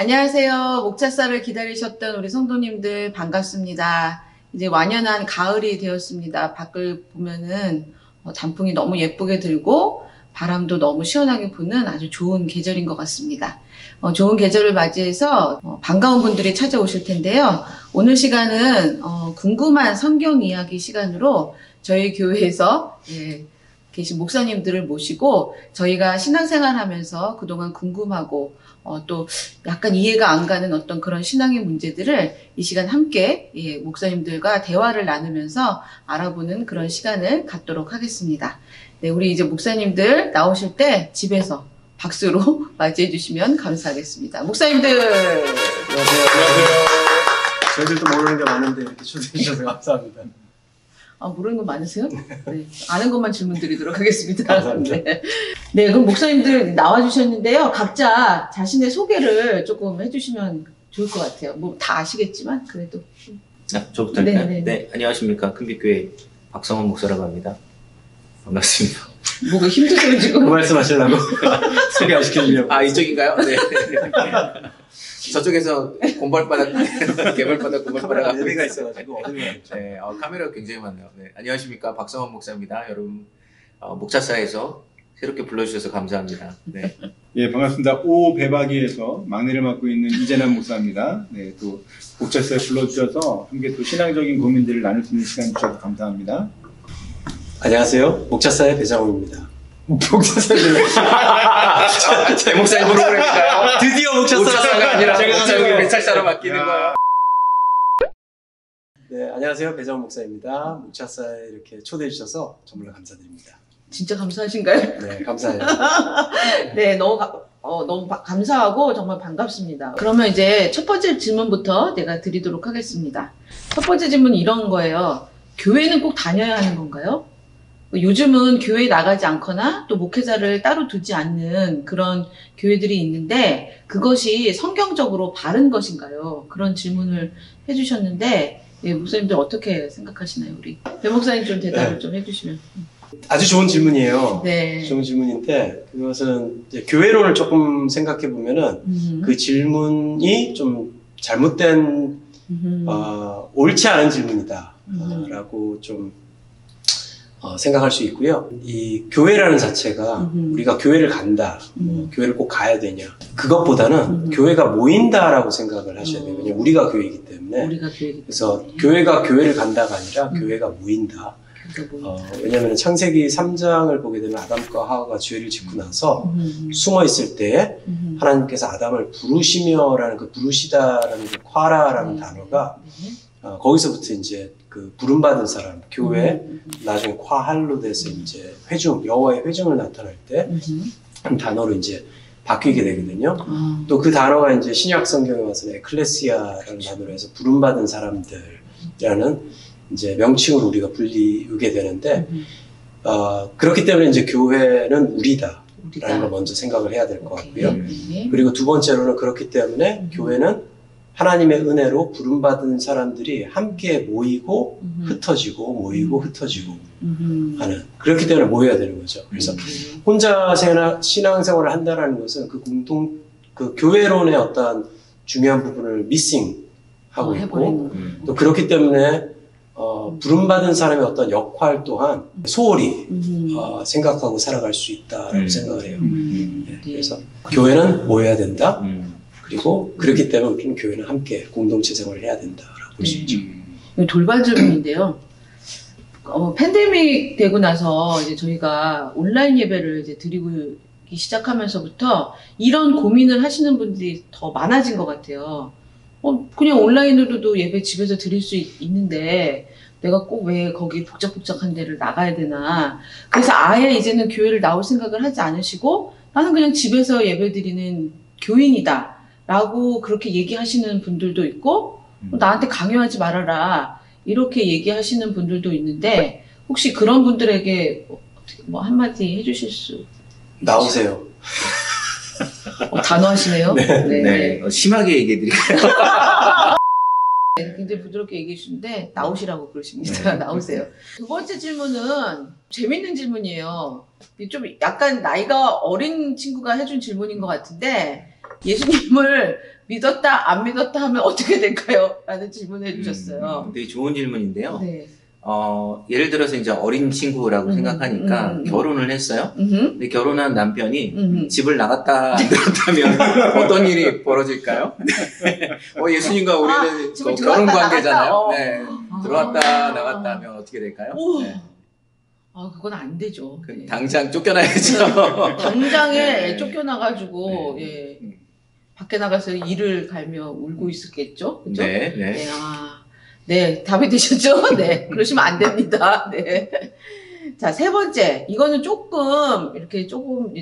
안녕하세요. 목차쌀을 기다리셨던 우리 성도님들 반갑습니다. 이제 완연한 가을이 되었습니다. 밖을 보면은 단풍이 너무 예쁘게 들고 바람도 너무 시원하게 부는 아주 좋은 계절인 것 같습니다. 좋은 계절을 맞이해서 반가운 분들이 찾아오실 텐데요. 오늘 시간은 궁금한 성경 이야기 시간으로 저희 교회에서 계신 목사님들을 모시고 저희가 신앙생활 하면서 그동안 궁금하고 또 약간 이해가 안 가는 어떤 그런 신앙의 문제들을 이 시간 함께 목사님들과 대화를 나누면서 알아보는 그런 시간을 갖도록 하겠습니다. 네, 우리 이제 목사님들 나오실 때 집에서 박수로 맞이해 주시면 감사하겠습니다. 목사님들! 안녕하세요. 저희들도 모르는 게 많은데 이렇게 초대해 주셔서 감사합니다. 모르는 거 많으세요? 네. 아는 것만 질문 드리도록 하겠습니다. 감사합니다. 네, 그럼 목사님들 나와주셨는데요. 각자 자신의 소개를 조금 해주시면 좋을 것 같아요. 뭐 다 아시겠지만, 그래도. 저부터 할까요? 네네네. 네, 안녕하십니까. 큰빛교회 박성원 목사라고 합니다. 반갑습니다. 뭐가 힘드세요, 그 지금? 말씀 하시려고 소개 안 시켜주려고. 이쪽인가요? 네. 저쪽에서 곰발바닥, 개발바닥, 곰발바닥. 예배가 있어가지고 어디로 가야 네, 카메라가 굉장히 많네요. 네, 안녕하십니까. 박성원 목사입니다. 여러분, 목차사에서 새롭게 불러주셔서 감사합니다. 네. 예, 반갑습니다. 오배박이에서 막내를 맡고 있는 이재남 목사입니다. 네, 또 목차사에 불러주셔서 함께 또 신앙적인 고민들을 나눌 수 있는 시간 주셔서 감사합니다. 안녕하세요. 목차사의 배장호입니다. 목차사의 제 목사님 프로그램인가요? 드디어 목차사가 아니라 제가 목사님이 배찰사로 맡기는 거예요. 네, 안녕하세요. 배장호 목사입니다. 목차사에 이렇게 초대해 주셔서 정말 감사드립니다. 진짜 감사하신가요? 네, 감사해요. 네, 너무 감사하고 정말 반갑습니다. 그러면 이제 첫 번째 질문부터 내가 드리도록 하겠습니다. 첫 번째 질문은 이런 거예요. 교회는 꼭 다녀야 하는 건가요? 요즘은 교회에 나가지 않거나 또 목회자를 따로 두지 않는 그런 교회들이 있는데 그것이 성경적으로 바른 것인가요? 그런 질문을 해주셨는데 목사님들 어떻게 생각하시나요? 우리 배 목사님 좀 대답을 좀 해주시면. 아주 좋은 질문이에요. 네. 좋은 질문인데 그것은 이제 교회론을 조금 생각해 보면은 그 질문이 좀 잘못된 옳지 않은 질문이다 라고 좀 생각할 수 있고요. 이 교회라는 자체가 우리가 교회를 간다, 교회를 꼭 가야 되냐 그것보다는 교회가 모인다라고 생각을 하셔야 돼요. 왜냐면 우리가 교회이기 때문에. 그래서 교회가 교회를 간다가 아니라 교회가 모인다. 왜냐하면 창세기 3장을 보게 되면 아담과 하와가 죄를 짓고 나서 숨어 있을 때에 하나님께서 아담을 부르시며라는 그 부르시다라는 그 콰라라는 단어가 거기서부터 이제 그 부름받은 사람, 교회, 나중에 콰할로 돼서 이제 회중, 여호와의 회중을 나타날 때 단어로 이제 바뀌게 되거든요. 또 그 단어가 이제 신약 성경에 와서 에클레시아라는 단어로 해서 부름받은 사람들이라는 이제 명칭으로 우리가 불리우게 되는데, 그렇기 때문에 이제 교회는 우리다라는 걸 먼저 생각을 해야 될 것 같고요. 그리고 두 번째로는 그렇기 때문에 교회는 하나님의 은혜로 부름받은 사람들이 함께 모이고 흩어지고 모이고 흩어지고 하는, 그렇기 때문에 모여야 되는 거죠. 그래서 혼자 신앙생활을 한다는 것은 그 교회론의 어떤 중요한 부분을 미싱하고 있고, 또 그렇기 때문에 부름받은 사람의 어떤 역할 또한 소홀히 생각하고 살아갈 수 있다라고 생각을 해요. 그래서 교회는 모여야 된다. 그리고 그렇기 때문에 우리는 교회는 함께 공동체 생활을 해야 된다라고 볼 수 있죠. 돌발 질문인데요. 팬데믹 되고 나서 이제 저희가 온라인 예배를 이제 드리기 시작하면서부터 이런 고민을 하시는 분들이 더 많아진 것 같아요. 그냥 온라인으로도 예배 집에서 드릴 수 있는데 내가 꼭 왜 거기 복잡복잡한 데를 나가야 되나. 그래서 아예 이제는 교회를 나올 생각을 하지 않으시고 나는 그냥 집에서 예배 드리는 교인이다 라고 그렇게 얘기하시는 분들도 있고 나한테 강요하지 말아라 이렇게 얘기하시는 분들도 있는데 혹시 그런 분들에게 뭐 한마디 해주실 수 나오세요. 단호하시네요. 네. 심하게 얘기해 드릴게요. 굉장히 부드럽게 얘기해 주시는데 나오시라고 그러십니다. 나오세요. 두 번째 질문은 재밌는 질문이에요. 좀 약간 나이가 어린 친구가 해준 질문인 것 같은데 예수님을 믿었다 안 믿었다 하면 어떻게 될까요? 라는 질문을 해주셨어요. 되게 좋은 질문인데요. 네. 예를 들어서 이제 어린 친구라고 생각하니까 결혼을 했어요. 근데 결혼한 남편이 집을 나갔다 안 들었다면 어떤 일이 벌어질까요? 예수님과 우리는 집을 결혼 들어왔다 관계잖아요. 나갔다. 네. 들어왔다 나갔다 하면 어떻게 될까요? 오. 네. 그건 안 되죠. 네. 당장 쫓겨나야죠. 당장에 네. 쫓겨나가지고 네. 예. 밖에 나가서 이를 갈며 울고 있었겠죠. 그죠? 네, 네. 네, 네, 답이 되셨죠? 네, 그러시면 안 됩니다. 네. 자, 세 번째. 이거는 조금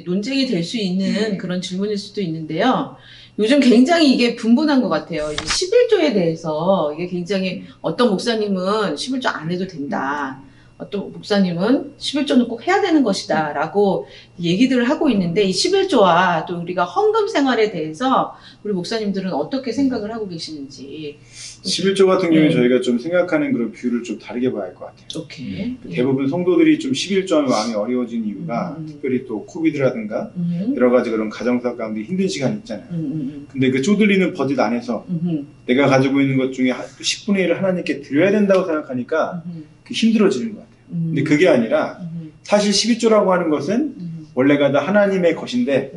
논쟁이 될 수 있는 그런 질문일 수도 있는데요. 요즘 굉장히 이게 분분한 것 같아요. 이제 11조에 대해서 이게 굉장히 어떤 목사님은 11조 안 해도 된다. 어떤 목사님은 11조는 꼭 해야 되는 것이다 라고 얘기들을 하고 있는데, 이 11조와 또 우리가 헌금 생활에 대해서 우리 목사님들은 어떻게 생각을 하고 계시는지. 11조 같은 경우에 저희가 좀 생각하는 그런 뷰를 좀 다르게 봐야 할 것 같아요. 오케이. 대부분 성도들이 좀 11조 하면 마음이 어려워진 이유가 특별히 또 코비드라든가 여러 가지 그런 가정사 가운데 힘든 시간이 있잖아요. 근데 그 쪼들리는 버짓 안에서 내가 가지고 있는 것 중에 10분의 1을 하나님께 드려야 된다고 생각하니까 힘들어지는 것 같아요. 근데 그게 아니라 사실 11조라고 하는 것은 원래가 다 하나님의 것인데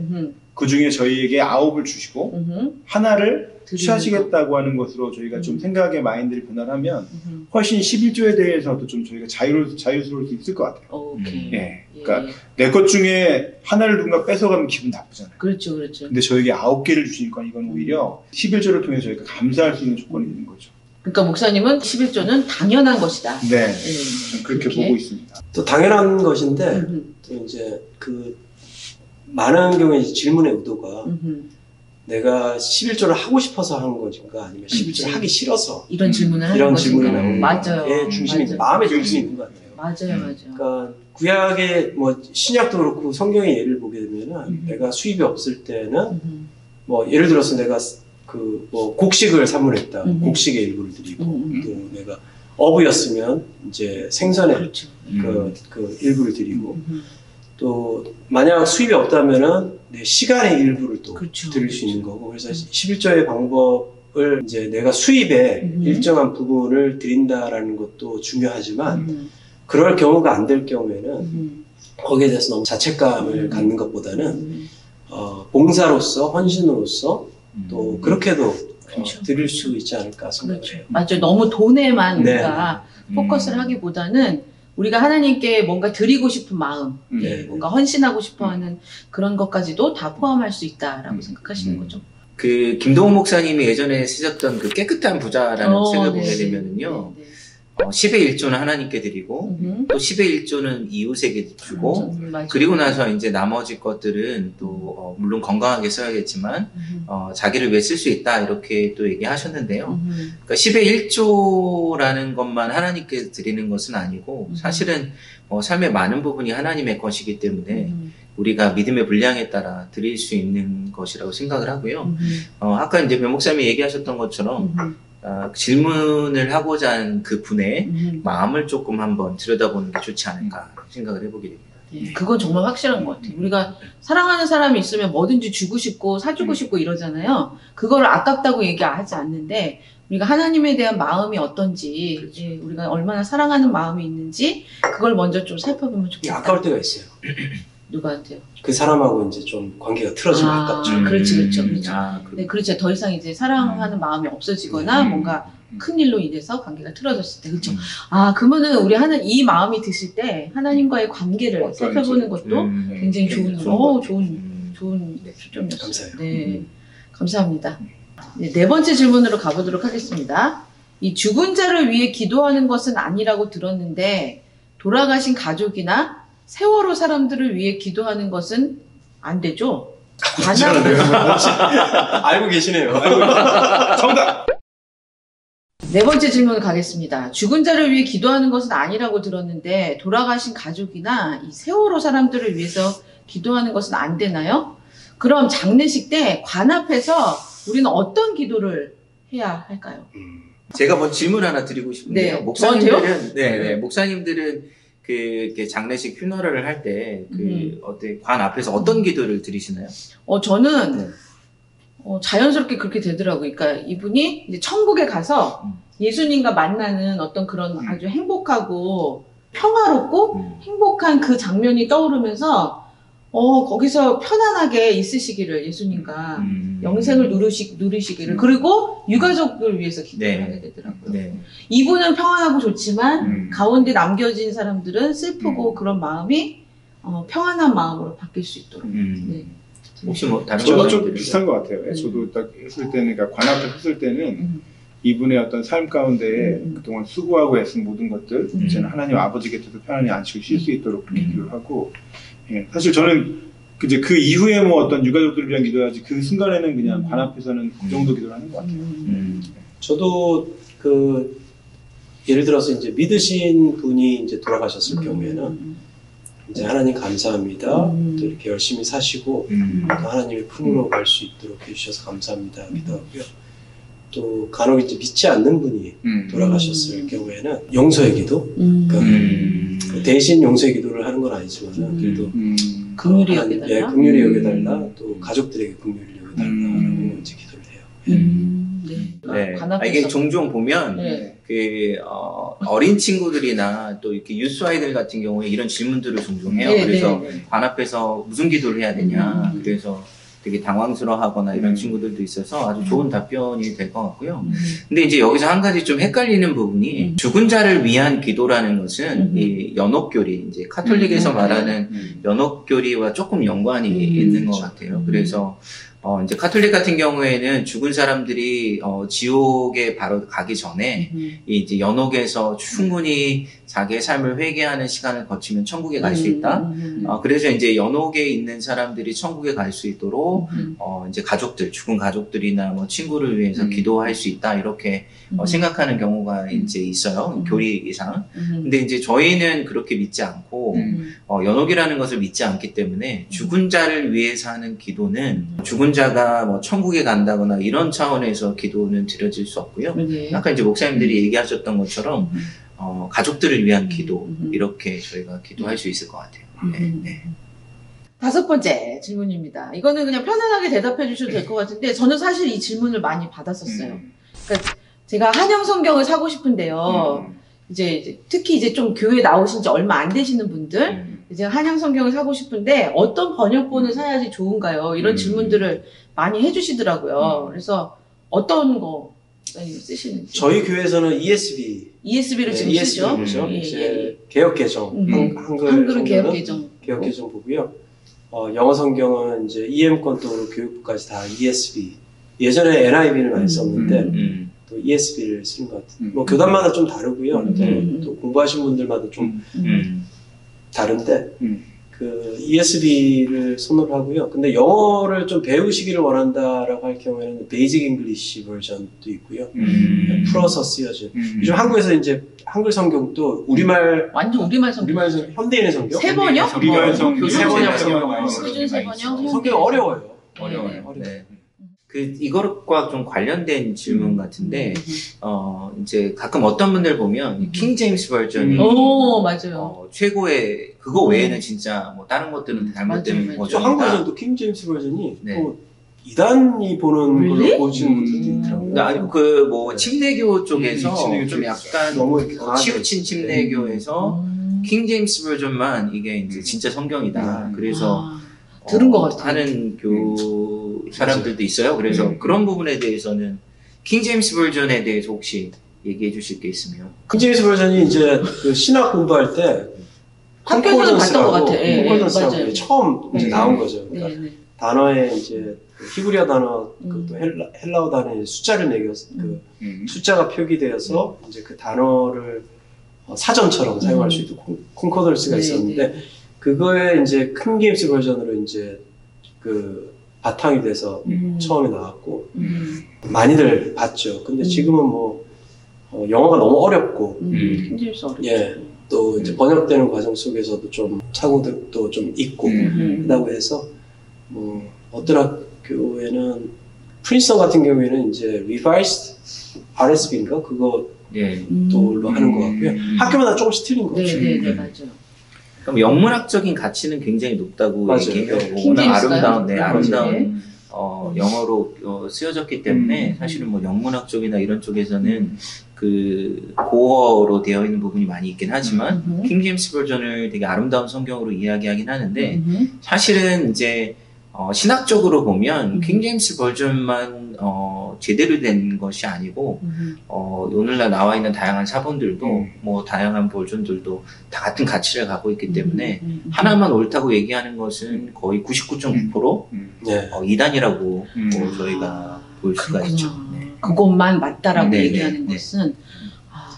그 중에 저희에게 9을 주시고 하나를 취하시겠다고 하는 것으로 저희가 좀 생각의 마인드를 변화하면 훨씬 11조에 대해서도 좀 저희가 자유스러울 수 있을 것 같아요. 오케이. 예. 그러니까 내 것 중에 하나를 누군가 뺏어가면 기분 나쁘잖아요. 그렇죠, 그렇죠. 근데 저에게 9개를 주시니까 이건 오히려 11조를 통해 저희가 감사할 수 있는 조건이 되는 거죠. 그러니까 목사님은 11조는 당연한 것이다. 네. 저는 그렇게 보고 있습니다. 또 당연한 것인데 또 이제 그 많은 경우에 질문의 의도가 내가 11조를 하고 싶어서 하는 것인가 아니면 11조를 하기 싫어서 이런 질문을 하는 이런 것인가. 질문이 나오는 맞아요. 게 중심이 맞아요. 마음의 중심이 있는 것 같아요. 맞아요, 맞아요. 그러니까 구약의 뭐 신약도 그렇고 성경의 예를 보게 되면은 내가 수입이 없을 때는 뭐 예를 들어서 내가 그 뭐 곡식을 산문했다. 곡식의 일부를 드리고 또 내가 어부였으면 이제 생선의 그렇죠. 그 일부를 드리고 또 만약 수입이 없다면은 내 시간의 일부를 또 그렇죠. 드릴 수 있는 거고 그래서 11조의 방법을 이제 내가 수입의 일정한 부분을 드린다라는 것도 중요하지만 그럴 경우가 안 될 경우에는 거기에 대해서 너무 자책감을 갖는 것보다는 봉사로서 헌신으로서 또 그렇게도 그렇죠. 드릴 수 있지 않을까 생각해요. 그렇죠. 맞아요. 너무 돈에만 네. 우리가 포커스를 하기보다는 우리가 하나님께 뭔가 드리고 싶은 마음, 네. 뭔가 헌신하고 싶어하는 그런 것까지도 다 포함할 수 있다라고 생각하시는 거죠. 그 김동훈 목사님이 예전에 쓰셨던 그 깨끗한 부자라는 책을 보게 네, 되면은요. 네, 네. 10의 1조는 하나님께 드리고 또 10의 1조는 이웃에게 주고 맞아요. 그리고 나서 이제 나머지 것들은 또 물론 건강하게 써야겠지만 자기를 위해 쓸 수 있다 이렇게 또 얘기하셨는데요. 그러니까 10의 1조라는 것만 하나님께 드리는 것은 아니고 사실은 삶의 많은 부분이 하나님의 것이기 때문에 우리가 믿음의 분량에 따라 드릴 수 있는 것이라고 생각을 하고요. 아까 이제 변 목사님이 얘기하셨던 것처럼 질문을 하고자 하는 그 분의 마음을 조금 한번 들여다보는 게 좋지 않을까 생각을 해보게 됩니다. 네, 그건 정말 확실한 것 같아요. 우리가 사랑하는 사람이 있으면 뭐든지 주고 싶고 사주고 싶고 이러잖아요. 그거를 아깝다고 얘기하지 않는데 우리가 하나님에 대한 마음이 어떤지 그렇죠. 예, 우리가 얼마나 사랑하는 마음이 있는지 그걸 먼저 좀 살펴보면 좋겠다. 아까울 때가 있어요. 누구한테요? 그 사람하고 이제 좀 관계가 틀어지면 아깝죠. 그렇지, 그렇죠. 그렇죠. 그렇죠. 네, 그렇죠. 더 이상 이제 사랑하는 마음이 없어지거나 뭔가 큰 일로 인해서 관계가 틀어졌을 때, 그렇죠. 그러면은 우리 이 마음이 드실 때 하나님과의 관계를 살펴보는 것도 굉장히 좋은 초점이었어요. 감사해요. 네, 감사합니다. 네 번째 질문으로 가보도록 하겠습니다. 이 죽은 자를 위해 기도하는 것은 아니라고 들었는데 돌아가신 가족이나 세월호 사람들을 위해 기도하는 것은 안 되죠? 알고 계시네요. 정답! 네 번째 질문 가겠습니다. 죽은 자를 위해 기도하는 것은 아니라고 들었는데 돌아가신 가족이나 이 세월호 사람들을 위해서 기도하는 것은 안 되나요? 그럼 장례식 때 관 앞에서 우리는 어떤 기도를 해야 할까요? 제가 먼저 질문 하나 드리고 싶은데요. 네, 목사님들은 목사님들은 그 장례식 퓨너럴을 할 때 관 앞에서 어떤 기도를 드리시나요? 저는 자연스럽게 그렇게 되더라고요. 그러니까 이분이 이제 천국에 가서 예수님과 만나는 어떤 그런 아주 행복하고 평화롭고 행복한 그 장면이 떠오르면서 거기서 편안하게 있으시기를 예수님과 영생을 누리시기를 그리고 유가족을 위해서 기도를 네. 하게 되더라고요. 네. 이분은 평안하고 좋지만 가운데 남겨진 사람들은 슬프고 그런 마음이 평안한 마음으로 바뀔 수 있도록. 네. 혹시 뭐 다른 저도 거 좀 비슷한 것 같아요. 네. 저도 딱 했을 때는, 그러니까 관 앞에 섰을 때는 이분의 어떤 삶 가운데 그동안 수고하고 애쓴 모든 것들 이제는 하나님 아버지 곁에서 편안히 안식을 쉴 수 있도록 그렇게 기도를 하고, 예, 사실 저는 이제 그 이후에 뭐 어떤 유가족들을 위한 기도하지 그 순간에는 그냥 관 앞에서는 그 정도 기도를 하는 것 같아요. 저도 예를 들어서 이제 믿으신 분이 이제 돌아가셨을 경우에는 이제 하나님 감사합니다. 또 이렇게 열심히 사시고 또 하나님의 품으로 갈 수 있도록 해주셔서 감사합니다. 기도하고요. 또 간혹 이제 믿지 않는 분이 돌아가셨을 경우에는 용서의 기도, 그러니까 대신 용서의 기도를 하는 건 아니지만 그래도 긍휼히 하나님, 여겨달라. 예, 긍휼히 여겨달라. 또 가족들에게 긍휼히 여겨달라라고 이제 기도를 해요. 네. 관 앞에서. 이게 종종 보면 네. 어린 친구들이나 또 이렇게 유스 아이들 같은 경우에 이런 질문들을 종종 해요. 네, 그래서 네, 네. 관 앞에서 무슨 기도를 해야 되냐. 그래서 되게 당황스러워하거나 이런 친구들도 있어서 아주 좋은 답변이 될 것 같고요. 근데 이제 여기서 한 가지 좀 헷갈리는 부분이 죽은 자를 위한 기도라는 것은 이 연옥교리, 이제 카톨릭에서 말하는 연옥교리와 조금 연관이 있는 것 같아요. 그래서 이제 카톨릭 같은 경우에는 죽은 사람들이 지옥에 바로 가기 전에 이제 연옥에서 충분히 자기의 삶을 회개하는 시간을 거치면 천국에 갈 수 있다. 그래서 이제 연옥에 있는 사람들이 천국에 갈 수 있도록 이제 가족들, 죽은 가족들이나 뭐 친구를 위해서 기도할 수 있다 이렇게 생각하는 경우가 이제 있어요. 교리상. 근데 이제 저희는 그렇게 믿지 않고 연옥이라는 것을 믿지 않기 때문에 죽은 자를 위해서 하는 기도는 죽은 자가 뭐 천국에 간다거나 이런 차원에서 기도는 드려질 수 없고요. 네. 아까 이제 목사님들이 얘기하셨던 것처럼 가족들을 위한 기도 이렇게 저희가 기도할 수 있을 것 같아요. 네, 네. 5번째 질문입니다. 이거는 그냥 편안하게 대답해 주셔도 될 것 같은데 저는 사실 이 질문을 많이 받았었어요. 그러니까 제가 한영 성경을 사고 싶은데요. 이제 특히 이제 좀 교회 나오신 지 얼마 안 되시는 분들 이제 한영 성경을 사고 싶은데 어떤 번역본을 사야지 좋은가요? 이런 질문들을 많이 해주시더라고요. 그래서 어떤 거 쓰시는지. 저희 교회에서는 ESB를 지금 쓰죠. 보죠. 예, 이제 개혁 개정, 한글은 개혁 개정. 개혁 개정 보고요. 영어 성경은 이제 EM권도 교육부까지 다 ESB. 예전에 NIV를 많이 썼는데 또 ESB를 쓰는 것 같아요. 뭐 교단마다 좀 다르고요. 또 공부하신 분들마다 좀 다른데 그 ESB를 선호를 하고요. 근데 영어를 좀 배우시기를 원한다라고 할 경우에는 베이직 잉글리시 버전도 있고요. 풀어서 쓰여진. 요즘 한국에서 이제 한글 성경도 우리말 완전 우리말 성경. 현대인의 성경. 세 번역? 우리말 성경. 표준 세 번역. 세 번역. 성경 어려워요. 어려워요. 네. 이것과 좀 관련된 질문 같은데, 이제 가끔 어떤 분들 보면, 킹 제임스 버전이, 오, 맞아요. 최고의, 그거 외에는 진짜, 뭐, 다른 것들은 잘못된 맞아요. 버전이다. 한국에서는 또 킹 제임스 버전이 네. 또 이단이 보는 Really? 걸로 보시는 분들도 있더라고요. 근데 아니, 뭐, 침례교 쪽에서 침례교 좀 쪽에서. 약간, 너무 이렇게 강하게 치우친 침례교에서, 킹 제임스 버전만 이게 이제 진짜 성경이다. 그래서, 들은 것 같아요. 하는 사람들도 있어요. 그래서 그런 부분에 대해서는 킹 제임스 버전에 대해서 혹시 얘기해 주실 게 있으면. 킹 제임스 버전이 이제 그 신학 공부할 때 학교에서 봤던 것 같아요. 예, 콘코던스라고 맞아요. 처음 이제 나온 거죠. 네, 그러니까 네. 단어에 이제 히브리어 단어, 또 헬라어 단어에 숫자를 매겨서 그 숫자가 표기되어서 이제 그 단어를 사전처럼 사용할 수 있도록 콘코던스가 네, 있었는데 그거에 이제 킹 제임스 버전으로 이제 그 바탕이 돼서 처음에 나왔고 많이들 봤죠. 근데 지금은 뭐 영어가 너무 어렵고 힘들수 어렵죠. 예, 또 이제 번역되는 과정 속에서도 좀 착오도 좀 있고 그다고 해서 뭐 어떤 학교에는 프린스턴 같은 경우에는 이제 revised RSB인가 그거 예. 또로 하는 것 같고요. 학교마다 조금씩 틀린 것 같아요. 네, 맞아요. 그럼 영문학적인 가치는 굉장히 높다고 맞아요. 얘기해요. 네. 워낙 킹 제임스가요? 아름다운, 네, 맞아요. 아름다운 영어로 쓰여졌기 때문에 사실은 뭐 영문학 쪽이나 이런 쪽에서는 그 고어로 되어 있는 부분이 많이 있긴 하지만 킹 제임스 버전을 되게 아름다운 성경으로 이야기하긴 하는데 사실은 이제 신학적으로 보면 킹 제임스 버전만 제대로 된 것이 아니고 오늘날 나와 있는 다양한 사본들도 뭐 다양한 버전들도 다 같은 가치를 갖고 있기 때문에 하나만 옳다고 얘기하는 것은 거의 99.9% 네. 이단이라고 뭐 저희가 볼 수가 그렇구나. 있죠. 네. 그것만 맞다라고 네, 얘기하는 네, 것은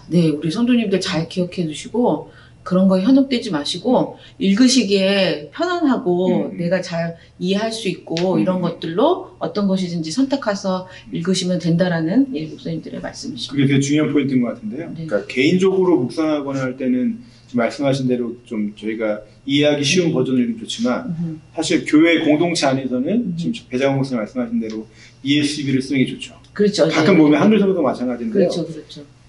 네, 우리 성도님들 잘 기억해 두시고 그런 거에 현혹되지 마시고 읽으시기에 편안하고 내가 잘 이해할 수 있고 이런 것들로 어떤 것이든지 선택해서 읽으시면 된다라는 목사님들의 말씀이십니다. 그게 되게 중요한 포인트인 것 같은데요. 네. 그러니까 개인적으로 묵상하거나 할 때는 지금 말씀하신 대로 좀 저희가 이해하기 쉬운 버전이 좋지만 사실 교회 공동체 안에서는 지금 배장호 목사님 말씀하신 대로 ESV를 쓰는 게 좋죠. 그렇죠. 가끔 보면 한글 성도 마찬가지인데요. 그렇죠.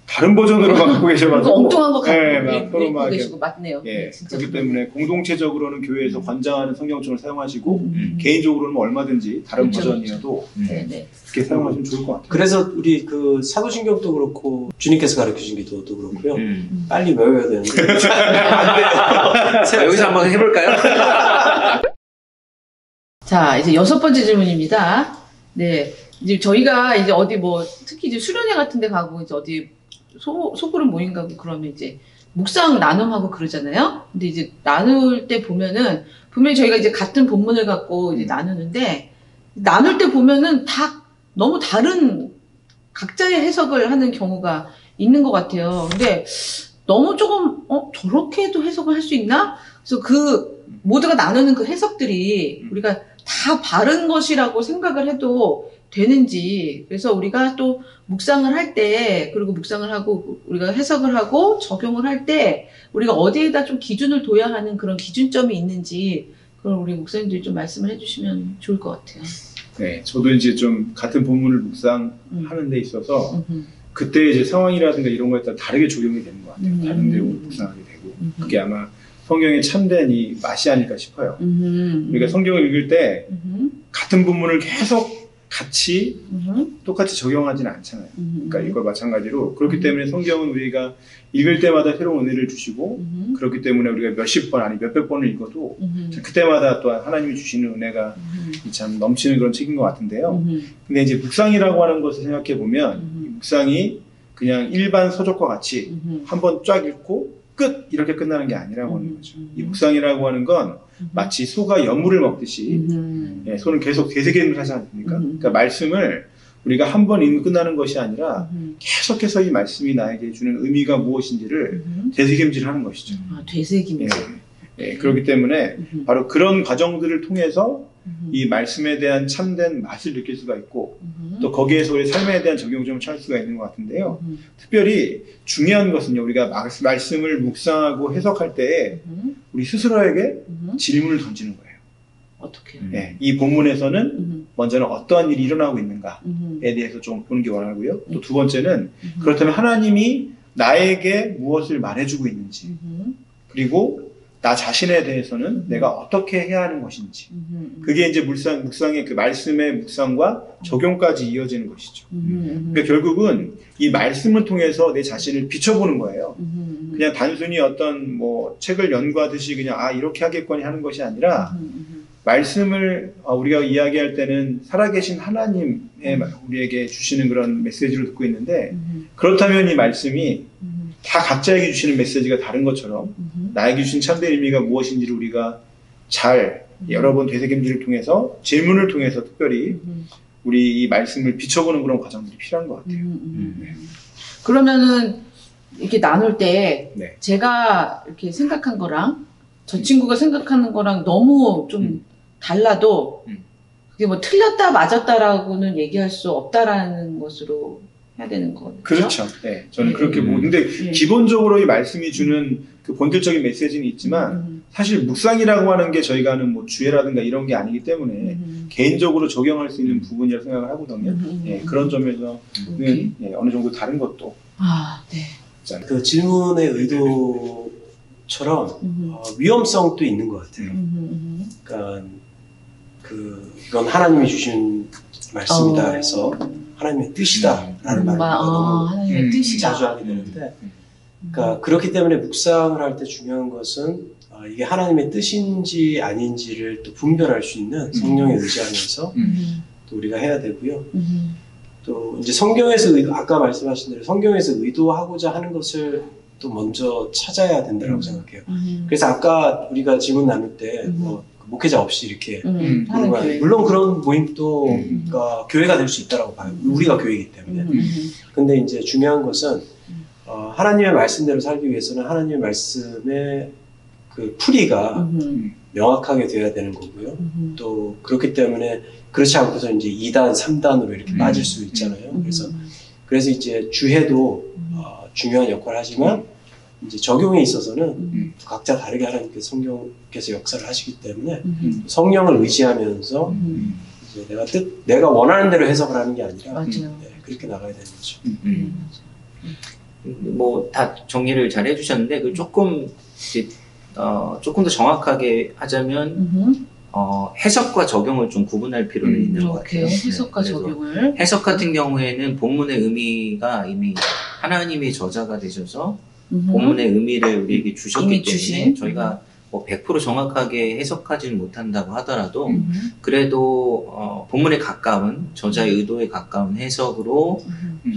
다른 버전으로 막 갖고 계셔가지고 엉뚱한 거 갖고 네, 막 서로 막 이렇게 계시고 맞네요. 예, 네, 진짜 그렇기 그래요. 때문에 공동체적으로는 교회에서 권장하는 성경책을 사용하시고 음. 개인적으로는 얼마든지 다른 그렇죠, 버전이어도 네. 그렇게 사용하시면 좋을 것 같아요. 그래서 우리 그 사도신경도 그렇고 주님께서 가르쳐주신 기도도 그렇고요. 빨리 외워야 되는데 여기서 한번 해볼까요? 자, 이제 6번째 질문입니다. 네. 이제 저희가 이제 어디 뭐, 특히 이제 수련회 같은 데 가고, 이제 어디 소그룹 모임 가고 그러면 이제 묵상 나눔하고 그러잖아요? 근데 이제 나눌 때 보면은, 분명히 저희가 이제 같은 본문을 갖고 이제 나누는데, 나눌 때 보면은 다 너무 다른 각자의 해석을 하는 경우가 있는 것 같아요. 근데 너무 조금, 저렇게도 해석을 할 수 있나? 그래서 그 모두가 나누는 그 해석들이 우리가 다 바른 것이라고 생각을 해도 되는지, 그래서 우리가 또 묵상을 할 때, 그리고 묵상을 하고 우리가 해석을 하고 적용을 할 때 우리가 어디에다 좀 기준을 둬야 하는 그런 기준점이 있는지, 그걸 우리 목사님들이 좀 말씀을 해주시면 좋을 것 같아요. 네, 저도 이제 좀 같은 본문을 묵상하는 데 있어서 그때 이제 상황이라든가 이런 거에 따라 다르게 적용이 되는 것 같아요. 다른 내용을 묵상하게 되고 그게 아마 성경의 참된 이 맛이 아닐까 싶어요. 우리가 성경을 읽을 때 같은 본문을 계속 같이 똑같이 적용하지는 않잖아요. 그러니까 이거 마찬가지로 그렇기 때문에 성경은 우리가 읽을 때마다 새로운 은혜를 주시고 그렇기 때문에 우리가 몇십 번 아니 몇백 번을 읽어도 그때마다 또한 하나님이 주시는 은혜가 참 넘치는 그런 책인 것 같은데요. 근데 이제 묵상이라고 하는 것을 생각해 보면 묵상이 그냥 일반 서적과 같이 한번 쫙 읽고 끝! 이렇게 끝나는 게 아니라고 하는 거죠. 이 묵상이라고 하는 건 마치 소가 연물을 먹듯이 예, 소는 계속 되새김을 하지 않습니까? 그러니까 말씀을 우리가 한 번 읽고 끝나는 것이 아니라 계속해서 이 말씀이 나에게 주는 의미가 무엇인지를 되새김질하는 것이죠. 아, 되새김질. 예, 그렇기 때문에 바로 그런 과정들을 통해서 이 말씀에 대한 참된 맛을 느낄 수가 있고 또 거기에서 우리 삶에 대한 적용점을 찾을 수가 있는 것 같은데요. 특별히 중요한 것은요. 우리가 말씀을 묵상하고 해석할 때에 우리 스스로에게 질문을 던지는 거예요. 어떻게? 예, 이 본문에서는 먼저는 어떠한 일이 일어나고 있는가에 대해서 좀 보는 게 원하고요. 또 두 번째는 그렇다면 하나님이 나에게 무엇을 말해주고 있는지 그리고 나 자신에 대해서는 내가 어떻게 해야 하는 것인지 그게 이제 묵상의 그 말씀의 묵상과 적용까지 이어지는 것이죠. 그러니까 결국은 이 말씀을 통해서 내 자신을 비춰보는 거예요. 그냥 단순히 어떤 뭐 책을 연구하듯이 그냥 이렇게 하겠거니 하는 것이 아니라 말씀을 우리가 이야기할 때는 살아계신 하나님의 우리에게 주시는 그런 메시지를 듣고 있는데 그렇다면 이 말씀이 다 각자에게 주시는 메시지가 다른 것처럼 나에게 주신 참된 의미가 무엇인지를 우리가 잘 여러 번 되새김질을 통해서 질문을 통해서 특별히 우리 이 말씀을 비춰보는 그런 과정들이 필요한 것 같아요. 그러면은 이렇게 나눌 때 네. 제가 이렇게 생각한 거랑 저 친구가 생각하는 거랑 너무 좀 달라도 그게 뭐 틀렸다 맞았다라고는 얘기할 수 없다라는 것으로 해야 되는 거죠. 그렇죠. 네, 저는 그렇게 보는데 기본적으로 이 말씀이 주는 그 본질적인 메시지는 있지만 사실 묵상이라고 하는 게 저희가 하는 뭐 주애라든가 이런 게 아니기 때문에 개인적으로 적용할 수 있는 부분이라고 생각을 하거든요. 예, 그런 점에서는 예, 어느 정도 다른 것도. 네. 그 질문의 의도처럼 위험성도 있는 것 같아요. 그러니까 이건 하나님이 주신 말씀이다 해서 하나님의 뜻이다라는 말을 하나님의 뜻이다. 자주 하게 되는데, 그러니까 그렇기 때문에 묵상을 할 때 중요한 것은 이게 하나님의 뜻인지 아닌지를 또 분별할 수 있는 성령에 의지하면서 또 우리가 해야 되고요. 또 이제 성경에서 아까 말씀하신 대로 성경에서 의도하고자 하는 것을 또 먼저 찾아야 된다고 생각해요. 그래서 아까 우리가 질문 나눌 때 목회자 없이 이렇게 물론 그런 모임도 그러니까 교회가 될 수 있다라고 봐요. 우리가 교회이기 때문에. 근데 이제 중요한 것은 하나님의 말씀대로 살기 위해서는 하나님의 말씀의 그 풀이가 명확하게 돼야 되는 거고요. 또 그렇기 때문에 그렇지 않고서 이제 2단, 3단으로 이렇게 빠질 수 있잖아요. 그래서 이제 주해도 중요한 역할을 하지만 이제 적용에 있어서는 각자 다르게 하나님께서 성령께서 역사를 하시기 때문에 성령을 의지하면서 이제 내가 원하는 대로 해석을 하는 게 아니라 그렇게 나가야 되는 거죠. 뭐 다 정리를 잘 해주셨는데 그 조금 더 정확하게 하자면 해석과 적용을 좀 구분할 필요는 있는 것 같아요. 해석과 적용을. 해석 같은 경우에는 본문의 의미가 이미 하나님이 저자가 되셔서 본문의 의미를 우리에게 주셨기 때문에 저희가 뭐 100% 정확하게 해석하지는 못한다고 하더라도 그래도 본문에 가까운 저자의 의도에 가까운 해석으로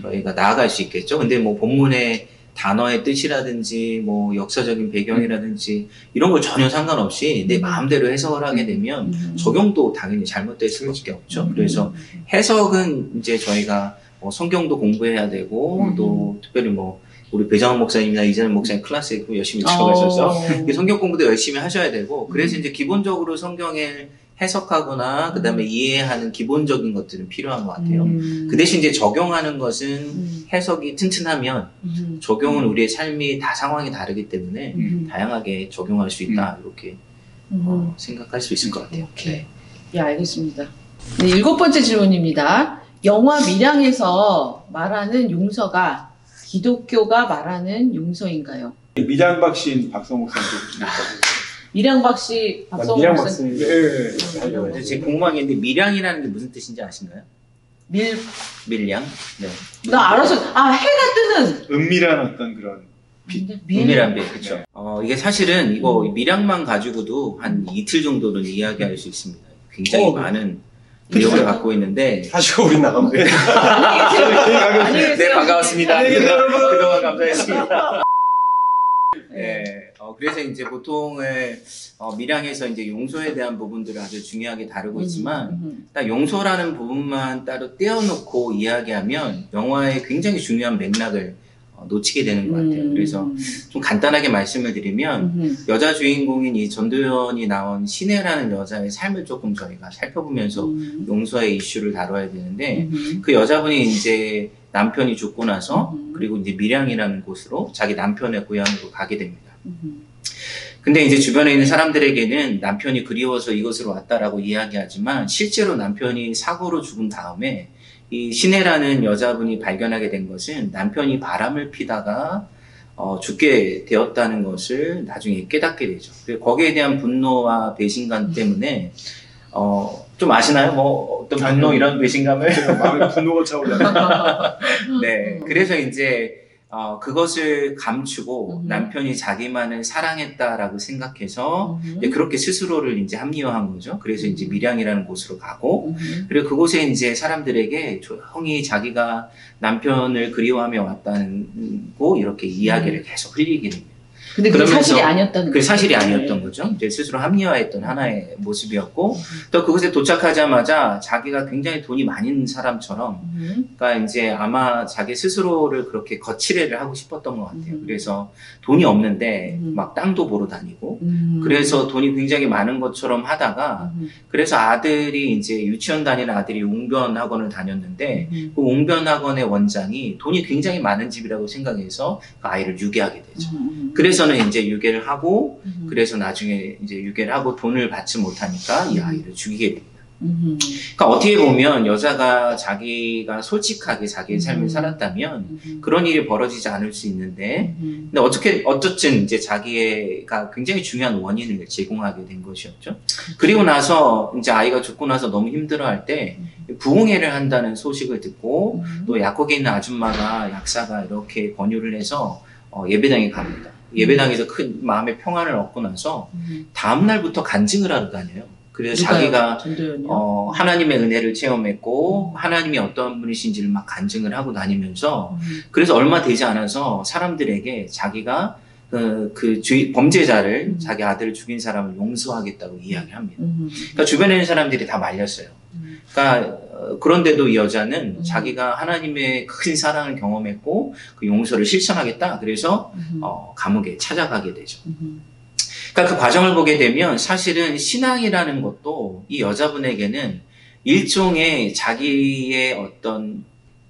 저희가 나아갈 수 있겠죠. 근데 뭐 본문의 단어의 뜻이라든지 뭐 역사적인 배경이라든지 이런 걸 전혀 상관없이 내 마음대로 해석을 하게 되면 적용도 당연히 잘못될 수밖에 없죠. 그래서 해석은 이제 저희가 뭐 성경도 공부해야 되고 또 특별히 뭐 우리 배정환 목사님이나 이재현 목사님 클래스에 열심히 들어가셔서 성경 공부도 열심히 하셔야 되고 그래서 이제 기본적으로 성경을 해석하거나 그 다음에 이해하는 기본적인 것들은 필요한 것 같아요. 그 대신 이제 적용하는 것은 해석이 튼튼하면 적용은 우리의 삶이 다 상황이 다르기 때문에 다양하게 적용할 수 있다 이렇게 생각할 수 있을 것 같아요. 네. 예, 알겠습니다. 네, 7번째 질문입니다. 영화 밀양에서 말하는 용서가 기독교가 말하는 용서인가요? 밀양박신 박성 목사님. 밀양박씨 박성호 목사님. 네. 제가 궁금한 게 있는데 밀양이라는 게 무슨 뜻인지 아신가요? 밀양? 네. 나 알아서 해가 뜨는 은밀한 어떤 그런 은밀한 빛, 그렇죠. 이게 사실은 이거 밀양만 가지고도 한 이틀 정도는 이야기할 수 있습니다. 굉장히 많은 내용을 갖고 있는데 하시고 우린 나가면 돼요. 네, 반가웠습니다. 그동안 감사했습니다. 네, 그래서 이제 보통은 밀양에서 이제 용서에 대한 부분들을 아주 중요하게 다루고 있지만 딱 용서라는 부분만 따로 떼어놓고 이야기하면 영화의 굉장히 중요한 맥락을 놓치게 되는 것 같아요. 그래서 좀 간단하게 말씀을 드리면 여자 주인공인 이 전도연이 나온 신혜라는 여자의 삶을 조금 저희가 살펴보면서 용서의 이슈를 다뤄야 되는데 그 여자분이 이제 남편이 죽고 나서 그리고 이제 밀양이라는 곳으로 자기 남편의 고향으로 가게 됩니다. 근데 이제 주변에 있는 사람들에게는 남편이 그리워서 이곳으로 왔다라고 이야기하지만 실제로 남편이 사고로 죽은 다음에 이 신혜라는 여자분이 발견하게 된 것은 남편이 바람을 피다가 죽게 되었다는 것을 나중에 깨닫게 되죠. 거기에 대한 분노와 배신감 때문에 좀 아시나요? 뭐 어떤 분노 이런 배신감을 마음에 분노가 차오르잖아요. 네, 그래서 이제 그것을 감추고 남편이 자기만을 사랑했다라고 생각해서 이제 그렇게 스스로를 이제 합리화한 거죠. 그래서 이제 밀양이라는 곳으로 가고 그리고 그곳에 이제 사람들에게 조용히 자기가 남편을 그리워하며 왔다는 거 이렇게 이야기를 계속 흘리게 됩니다. 근데 그게 사실이 아니었다는 거죠. 사실이 아니었던 거죠. 이제 스스로 합리화했던 하나의 모습이었고, 또 그곳에 도착하자마자 자기가 굉장히 돈이 많은 사람처럼, 그러니까 이제 아마 자기 스스로를 그렇게 거칠애를 하고 싶었던 것 같아요. 그래서 돈이 없는데 막 땅도 보러 다니고, 그래서 돈이 굉장히 많은 것처럼 하다가, 그래서 아들이 이제 유치원 다니는 아들이 웅변학원을 다녔는데, 그 웅변학원의 원장이 돈이 굉장히 많은 집이라고 생각해서 그 아이를 유괴하게 되죠. 그래서는 이제 유괴를 하고 그래서 나중에 이제 유괴를 하고 돈을 받지 못하니까 이 아이를 죽이게 됩니다. 그러니까 어떻게 보면 여자가 자기가 솔직하게 자기의 삶을 살았다면 그런 일이 벌어지지 않을 수 있는데, 근데 어쨌든 이제 자기가 굉장히 중요한 원인을 제공하게 된 것이었죠. 그리고 나서 이제 아이가 죽고 나서 너무 힘들어할 때 부흥회를 한다는 소식을 듣고 또 약국에 있는 아줌마가 약사가 이렇게 권유를 해서 예배당에 갑니다. 예배당에서 큰 마음의 평안을 얻고 나서 다음 날부터 간증을 하러 다녀요. 그래서 자기가 하나님의 은혜를 체험했고 하나님이 어떤 분이신지를 막 간증을 하고 다니면서 그래서 얼마 되지 않아서 사람들에게 자기가 범죄자를 자기 아들을 죽인 사람을 용서하겠다고 이야기합니다. 그러니까 주변에 있는 사람들이 다 말렸어요. 그러니까 그런데도 이 여자는 자기가 하나님의 큰 사랑을 경험했고 그 용서를 실천하겠다. 그래서 감옥에 찾아가게 되죠. 그러니까 그 과정을 보게 되면 사실은 신앙이라는 것도 이 여자분에게는 일종의 자기의 어떤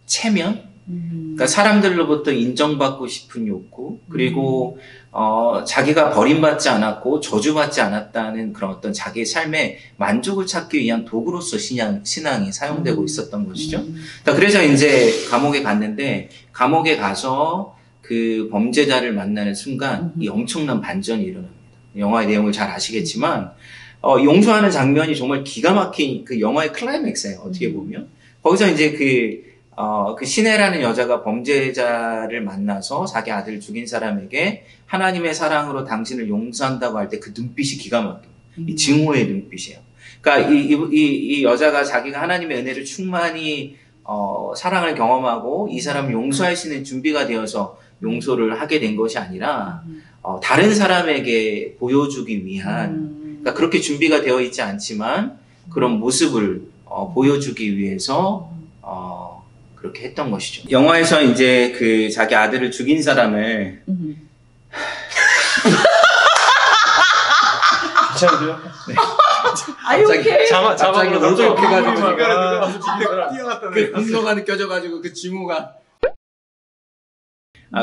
체면, 그러니까 사람들로부터 인정받고 싶은 욕구, 그리고 자기가 버림받지 않았고 저주받지 않았다는 그런 어떤 자기의 삶에 만족을 찾기 위한 도구로서 신앙이 사용되고 있었던 것이죠. 그러니까 그래서 이제 감옥에 갔는데 감옥에 가서 그 범죄자를 만나는 순간 이 엄청난 반전이 일어납니다. 영화의 내용을 잘 아시겠지만 용서하는 장면이 정말 기가 막힌 그 영화의 클라이맥스예요. 어떻게 보면 거기서 이제 그 시내라는 여자가 범죄자를 만나서 자기 아들을 죽인 사람에게 하나님의 사랑으로 당신을 용서한다고 할 때 그 눈빛이 기가 막혀요. 이 증오의 눈빛이에요. 그러니까 이 여자가 자기가 하나님의 은혜를 충만히 사랑을 경험하고 이 사람을 용서할 수 있는 준비가 되어서 용서를 하게 된 것이 아니라 다른 사람에게 보여주기 위한, 그러니까 그렇게 준비가 되어 있지 않지만 그런 모습을 보여주기 위해서 그렇게 했던 것이죠. 영화에서 이제 그 자기 아들을 죽인 사람을 괜찮으세요? 네. 갑자기 갑자기 노력해가지고 뛰어갔다 그 분노가 느껴져가지고 그 증오가.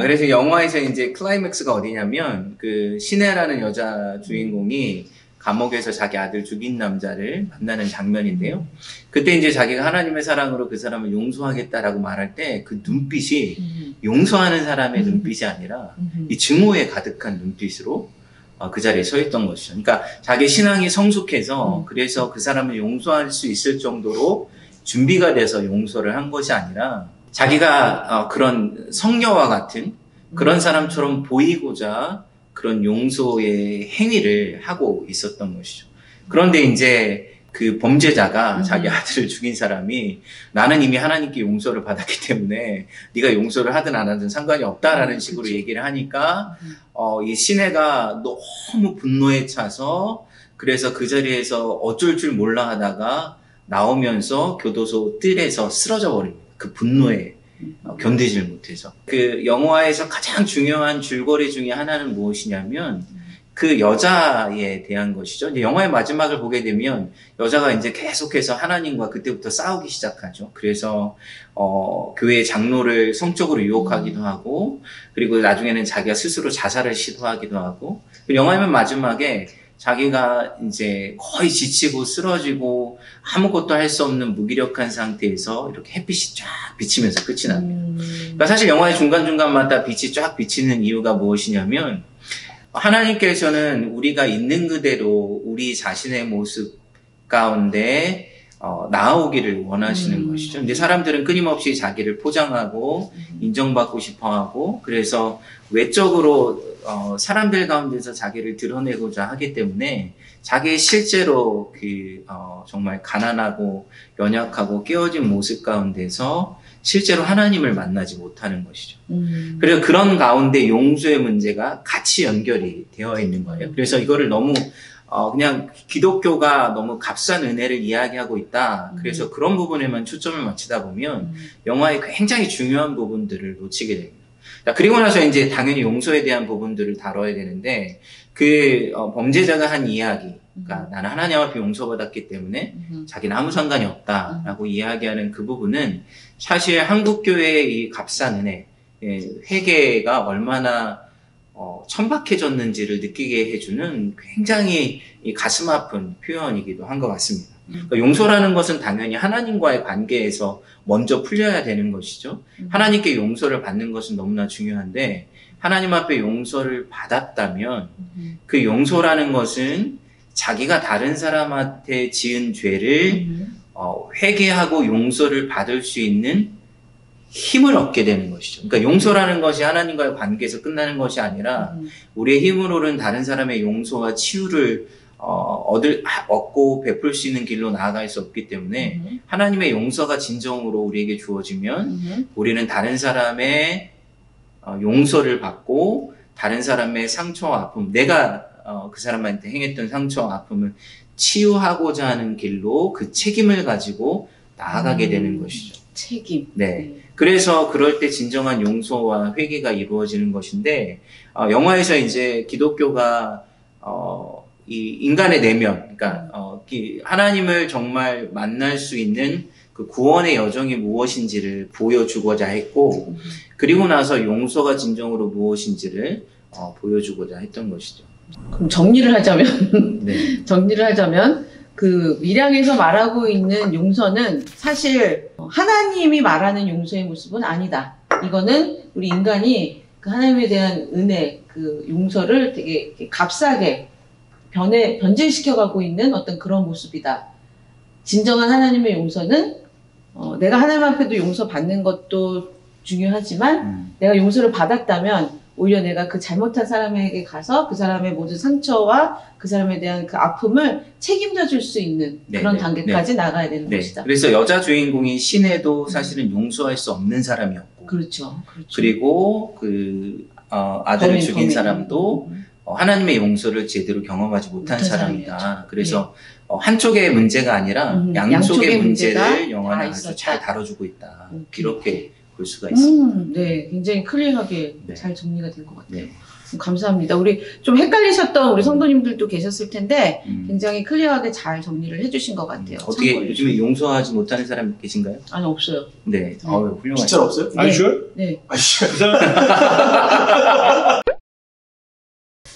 그래서 영화에서 이제 클라이맥스가 어디냐면 그 신혜라는 여자 주인공이 감옥에서 자기 아들 죽인 남자를 만나는 장면인데요. 그때 이제 자기가 하나님의 사랑으로 그 사람을 용서하겠다라고 말할 때 그 눈빛이 용서하는 사람의 눈빛이 아니라 이 증오에 가득한 눈빛으로 그 자리에 서 있던 것이죠. 그러니까 자기 신앙이 성숙해서 그래서 그 사람을 용서할 수 있을 정도로 준비가 돼서 용서를 한 것이 아니라 자기가 그런 성녀와 같은 그런 사람처럼 보이고자 그런 용서의 행위를 하고 있었던 것이죠. 그런데 이제 그 범죄자가 자기 아들을 죽인 사람이 나는 이미 하나님께 용서를 받았기 때문에 네가 용서를 하든 안 하든 상관이 없다라는 식으로 얘기를 하니까 이 시내가 너무 분노에 차서 그래서 그 자리에서 어쩔 줄 몰라 하다가 나오면서 교도소 뜰에서 쓰러져 버립니다. 그 분노에 견디질 못해서. 그 영화에서 가장 중요한 줄거리 중에 하나는 무엇이냐면 그 여자에 대한 것이죠. 이제 영화의 마지막을 보게 되면 여자가 이제 계속해서 하나님과 그때부터 싸우기 시작하죠. 그래서 교회 장로를 성적으로 유혹하기도 하고 그리고 나중에는 자기가 스스로 자살을 시도하기도 하고 영화의 마지막에 자기가 이제 거의 지치고 쓰러지고 아무것도 할 수 없는 무기력한 상태에서 이렇게 햇빛이 쫙 비치면서 끝이 납니다. 그러니까 사실 영화의 중간중간마다 빛이 쫙 비치는 이유가 무엇이냐면 하나님께서는 우리가 있는 그대로 우리 자신의 모습 가운데 나아오기를 원하시는 것이죠. 근데 사람들은 끊임없이 자기를 포장하고 인정받고 싶어하고 그래서 외적으로 사람들 가운데서 자기를 드러내고자 하기 때문에 자기의 실제로 정말 가난하고 연약하고 깨어진 모습 가운데서 실제로 하나님을 만나지 못하는 것이죠. 그래서 그런 가운데 용서의 문제가 같이 연결이 되어 있는 거예요. 그래서 이거를 너무 그냥 기독교가 너무 값싼 은혜를 이야기하고 있다. 그래서 그런 부분에만 초점을 맞추다 보면 영화의 굉장히 중요한 부분들을 놓치게 됩니다. 그리고 나서 이제 당연히 용서에 대한 부분들을 다뤄야 되는데 그 범죄자가 한 이야기, 그러니까 나는 하나님 앞에 용서받았기 때문에 자기는 아무 상관이 없다라고 이야기하는 그 부분은 사실 한국 교회의 이 값싼 은혜, 회개가 얼마나 천박해졌는지를 느끼게 해주는 굉장히 이 가슴 아픈 표현이기도 한 것 같습니다. 그러니까 용서라는 것은 당연히 하나님과의 관계에서 먼저 풀려야 되는 것이죠. 하나님께 용서를 받는 것은 너무나 중요한데 하나님 앞에 용서를 받았다면 그 용서라는 것은 자기가 다른 사람한테 지은 죄를 회개하고 용서를 받을 수 있는 힘을 얻게 되는 것이죠. 그러니까 용서라는 것이 하나님과의 관계에서 끝나는 것이 아니라 우리의 힘으로는 다른 사람의 용서와 치유를 얻고 베풀 수 있는 길로 나아갈 수 없기 때문에 하나님의 용서가 진정으로 우리에게 주어지면 우리는 다른 사람의 용서를 받고 다른 사람의 상처와 아픔, 내가 그 사람한테 행했던 상처와 아픔을 치유하고자 하는 길로 그 책임을 가지고 나아가게 되는 것이죠. 책임. 네. 그래서 그럴 때 진정한 용서와 회개가 이루어지는 것인데, 영화에서 이제 기독교가, 이 인간의 내면, 그러니까, 하나님을 정말 만날 수 있는 그 구원의 여정이 무엇인지를 보여주고자 했고, 그리고 나서 용서가 진정으로 무엇인지를 보여주고자 했던 것이죠. 그럼 정리를 하자면, 네. 정리를 하자면, 그 밀양에서 말하고 있는 용서는 사실 하나님이 말하는 용서의 모습은 아니다. 이거는 우리 인간이 그 하나님에 대한 은혜, 그 용서를 되게 이렇게 값싸게 변질시켜가고 있는 어떤 그런 모습이다. 진정한 하나님의 용서는 내가 하나님 앞에도 용서 받는 것도 중요하지만 내가 용서를 받았다면 오히려 내가 그 잘못한 사람에게 가서 그 사람의 모든 상처와 그 사람에 대한 그 아픔을 책임져 줄 수 있는 그런 단계까지 나가야 되는 것이다. 그래서 여자 주인공이 신혜도 사실은 용서할 수 없는 사람이었고, 그렇죠. 그리고 그 아들을 죽인 사람도 하나님의 용서를 제대로 경험하지 못한 사람이다. 그래서 한쪽의 문제가 아니라 양쪽의 문제를 영화는 아주 잘 다뤄주고 있다. 이렇게 볼 수가 있습니다. 네, 굉장히 클리어하게 잘 정리가 된 것 같아요. 감사합니다. 우리 좀 헷갈리셨던 우리 성도님들도 계셨을 텐데 굉장히 클리어하게 잘 정리를 해주신 것 같아요. 어떻게 요즘에 용서하지 못하는 사람 계신가요? 아니, 없어요. 네, 훌륭하죠. 진짜 없어요? 네. sure? 네. 그 사람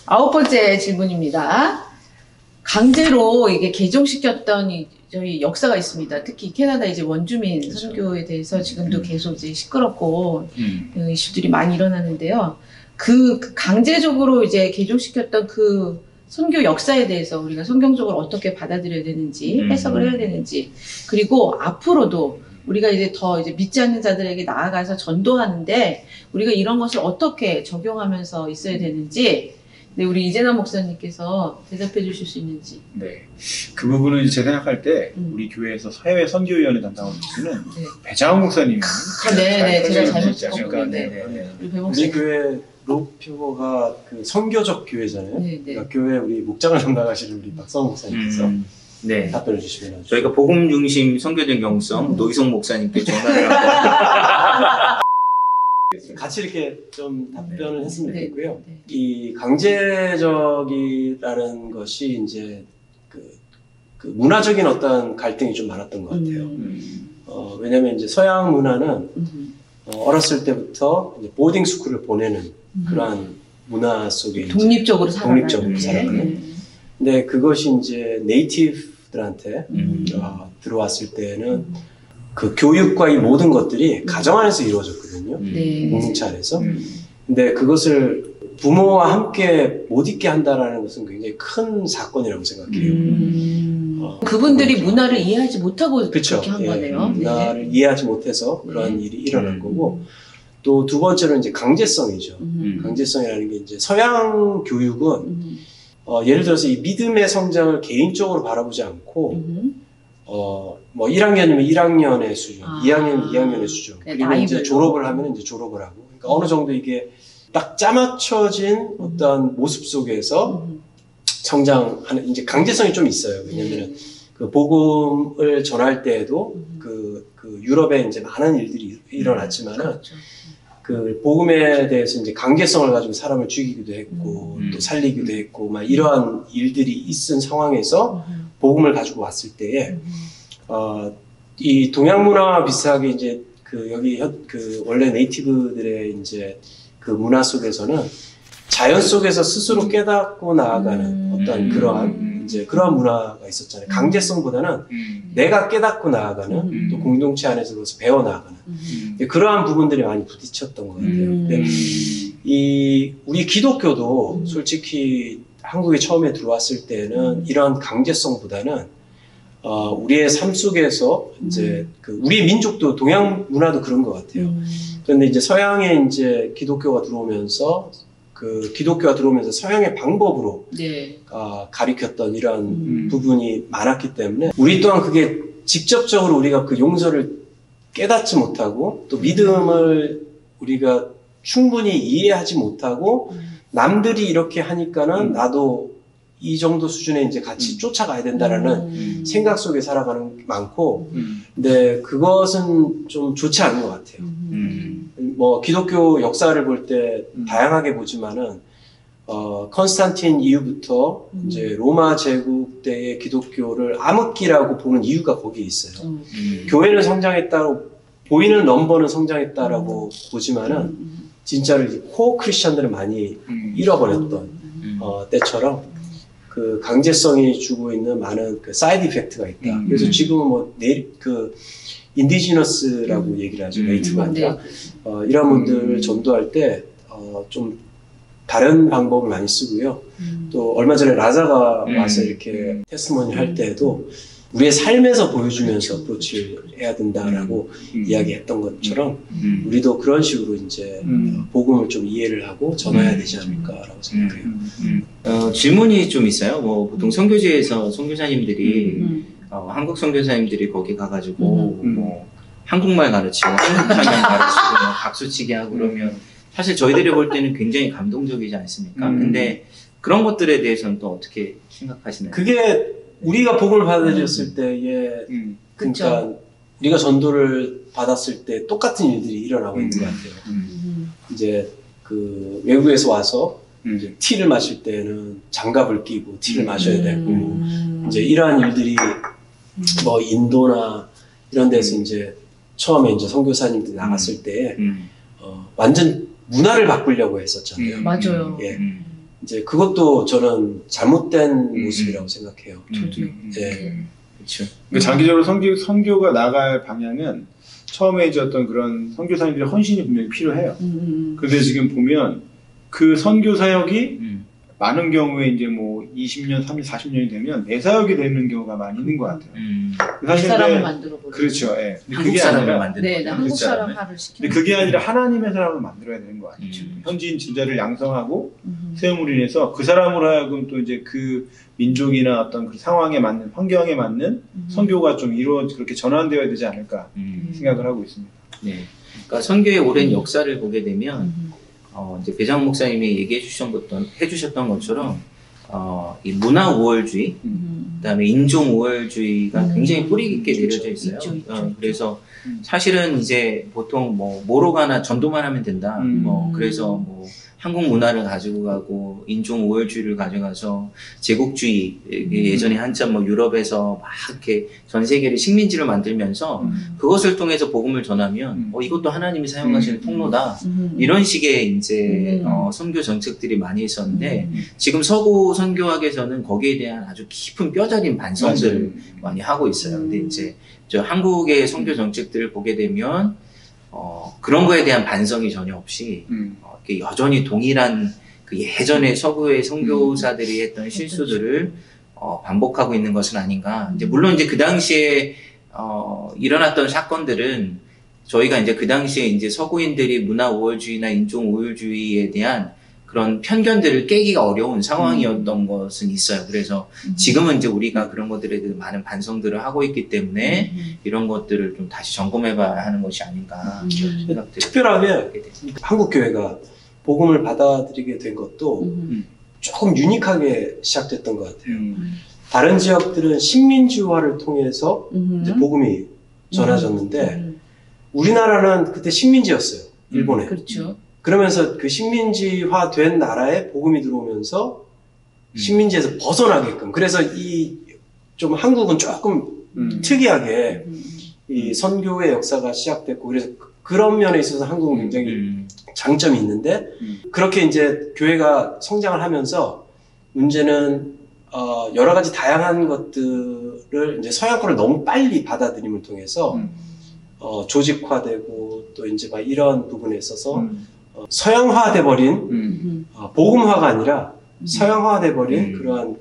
9번째 질문입니다. 강제로 이게 개종시켰던 저희 역사가 있습니다. 특히 캐나다 이제 원주민 선교에 대해서 지금도 계속 이제 시끄럽고 이슈들이 많이 일어나는데요. 그 강제적으로 이제 개종시켰던 그 선교 역사에 대해서 우리가 성경적으로 어떻게 받아들여야 되는지 해석을 해야 되는지, 그리고 앞으로도 우리가 이제 더 이제 믿지 않는 자들에게 나아가서 전도하는데 우리가 이런 것을 어떻게 적용하면서 있어야 되는지, 네, 우리 이재남 목사님께서 대답해 주실 수 있는지. 네. 그 부분은 이제 제가 생각할 때 우리 교회에서 해외 선교위원회 담당하고 계시는 배장훈 목사님이 네, 제가 잘못 짚었는데 우리 교회 로표가 그 선교적 교회잖아요. 네. 그러니까 교회 우리 목장을 담당하시는 우리 박성호 목사님께서 네. 답변을 주시면 하죠. 저희가 복음 중심 선교적 영성 노희송 목사님께 전화를 하고 같이 이렇게 좀 답변을 했으면 좋겠고요. 네. 이 강제적이라는 것이 이제 그 문화적인 어떤 갈등이 좀 많았던 것 같아요. 왜냐면 이제 서양 문화는 어렸을 때부터 이제 보딩 스쿨을 보내는 그러한 문화 속에 독립적으로 살아가는. 근데 그것이 이제 네이티브들한테 들어왔을 때는 그 교육과 이 모든 것들이 가정 안에서 이루어졌거든요. 공동체 안에서. 근데 그것을 부모와 함께 못 있게 한다라는 것은 굉장히 큰 사건이라고 생각해요. 그분들이 문화를 이해하지 못하고 그쵸? 그렇게 한 거네요. 문화를 이해하지 못해서 그러한 일이 일어난 거고, 또 두 번째로는 이제 강제성이죠. 강제성이라는 게 이제 서양 교육은 예를 들어서 이 믿음의 성장을 개인적으로 바라보지 않고 뭐 1학년이면 1학년의 수준, 2학년이면 2학년의 수준, 그리고 이제 졸업을 하면 이제 졸업을 하고, 그러니까 어느 정도 이게 딱 짜맞춰진 어떤 모습 속에서 성장하는 이제 강제성이 좀 있어요. 왜냐면은 그 복음을 전할 때에도 그 유럽에 이제 많은 일들이 일어났지만은 그 복음에 대해서 이제 강제성을 가지고 사람을 죽이기도 했고 또 살리기도 했고 막 이러한 일들이 있은 상황에서 복음을 가지고 왔을 때에 이 동양 문화와 비슷하게 이제 그 여기 그 원래 네이티브들의 이제 그 문화 속에서는 자연 속에서 스스로 깨닫고 나아가는 어떤 그러한 이제 그러한 문화가 있었잖아요. 강제성보다는 내가 깨닫고 나아가는 또 공동체 안에서 그것을 배워 나아가는 그러한 부분들이 많이 부딪혔던 것 같아요. 근데 우리 기독교도 솔직히 한국에 처음에 들어왔을 때는 이런 강제성보다는 우리의 삶 속에서 이제 우리 민족도 동양 문화도 그런 것 같아요. 그런데 이제 서양에 이제 기독교가 들어오면서 서양의 방법으로 네. 가리켰던 이런 부분이 많았기 때문에 우리 또한 그게 직접적으로 우리가 그 용서를 깨닫지 못하고 또 믿음을 우리가 충분히 이해하지 못하고 남들이 이렇게 하니까는 나도 이 정도 수준에 이제 같이 쫓아가야 된다라는 생각 속에 살아가는 게 많고, 근데 그것은 좀 좋지 않은 것 같아요. 뭐 기독교 역사를 볼 때 다양하게 보지만은 컨스탄틴 이후부터 이제 로마 제국 때의 기독교를 암흑기라고 보는 이유가 거기에 있어요. 교회는 성장했다고 보이는 넘버는 성장했다라고 보지만은 진짜로 코어 크리스천들을 많이 잃어버렸던 때처럼 그 강제성이 주고 있는 많은 그 사이드 이펙트가 있다. 그래서 지금은 뭐 인디지너스라고 얘기를 하죠. 네이티브가 아니라 이런 분들을 전도할 때 좀 다른 방법을 많이 쓰고요. 또 얼마 전에 라자가 와서 이렇게 테스티모니 할 때에도 우리의 삶에서 보여주면서 어프로치를 해야 된다라고 이야기했던 것처럼 우리도 그런 식으로 이제 복음을 좀 이해를 하고 전해야 되지 않을까라고 생각해요. 질문이 좀 있어요. 뭐 보통 선교지에서 선교사님들이 한국 선교사님들이 거기 가가지고 뭐 한국말 가르치고 한국 찬양 가르치고 뭐 박수치기 하고 그러면 사실 저희들이 볼 때는 굉장히 감동적이지 않습니까? 근데 그런 것들에 대해서는 또 어떻게 생각하시나요? 그게 우리가 복음을 받아들였을 때에 그러니까 우리가 전도를 받았을 때 똑같은 일들이 일어나고 있는 것 같아요. 이제 그 외국에서 와서 이제 티를 마실 때는 장갑을 끼고 티를 마셔야 되고 이제 이러한 일들이 뭐 인도나 이런 데서 이제 처음에 이제 선교사님들이 나갔을 때 완전 문화를 바꾸려고 했었잖아요. 맞아요. 예. 이제 그것도 저는 잘못된 모습이라고 생각해요. 저도요. 예. 그렇죠. 그러니까 장기적으로 선교가 나갈 방향은 처음에 이제 어떤 그런 선교사님들의 헌신이 분명히 필요해요. 그런데 지금 보면 그 선교 사역이 많은 경우에 이제 뭐 20년, 30년, 40년이 되면 내사역이 되는 경우가 많이 있는 것 같아요. 사실 사람을 만들어 보죠. 그렇죠. 예. 근데 한국 그게 사람을 아니라 만드는 네, 거죠. 한국 그렇지 사람 않아요? 화를 시키는. 근데 그게 아니라 하나님의 사람을 만들어야 되는 거 아니죠. 현지인 진자를 양성하고 세움으로 인해서 그 사람으로 하여금 또 이제 그 민족이나 어떤 그 상황에 맞는 환경에 맞는 선교가 좀 그렇게 전환되어야 되지 않을까 생각을 하고 있습니다. 네. 그러니까 선교의 오랜 역사를 보게 되면 이제 배장 목사님이 해주셨던 것처럼 이 문화 우월주의, 그다음에 인종 우월주의가 굉장히 뿌리 깊게 내려져 있어요. 있죠. 그래서 사실은 이제 보통 뭐 모로가나 전도만 하면 된다. 뭐 그래서 뭐 한국 문화를 가지고 가고 인종 우월주의를 가져가서 제국주의 예전에 한참 뭐 유럽에서 막 이렇게 전 세계를 식민지를 만들면서 그것을 통해서 복음을 전하면 이것도 하나님이 사용하시는 통로다. 이런 식의 이제 선교 정책들이 많이 있었는데 지금 서구 선교학에서는 거기에 대한 아주 깊은 뼈저린 반성들을 많이 하고 있어요. 근데 이제 저 한국의 선교 정책들을 보게 되면 그런 거에 대한 반성이 전혀 없이 여전히 동일한 그 예전에 서구의 선교사들이 했던 실수들을 반복하고 있는 것은 아닌가. 이제 물론 이제 그 당시에 일어났던 사건들은 저희가 이제 그 당시에 이제 서구인들이 문화 우월주의나 인종 우월주의에 대한 그런 편견들을 깨기가 어려운 상황이었던 것은 있어요. 그래서 지금은 이제 우리가 그런 것들에 대해서 많은 반성들을 하고 있기 때문에 이런 것들을 좀 다시 점검해봐야 하는 것이 아닌가. 특별하게 한국 교회가 복음을 받아들이게 된 것도 조금 유니크하게 시작됐던 것 같아요. 다른 지역들은 식민지화를 통해서 이제 복음이 전해졌는데 우리나라는 그때 식민지였어요. 일본에. 그렇죠. 그러면서 그 식민지화 된 나라에 복음이 들어오면서 식민지에서 벗어나게끔. 그래서 좀 한국은 조금 특이하게 이 선교의 역사가 시작됐고, 그래서 그런 면에 있어서 한국은 굉장히 장점이 있는데 그렇게 이제 교회가 성장을 하면서 문제는 여러 가지 다양한 것들을 이제 서양권을 너무 빨리 받아들임을 통해서 조직화되고 또 이제 막 이런 부분에 있어서 서양화돼 버린 복음화가 아니라 서양화돼 버린 그러한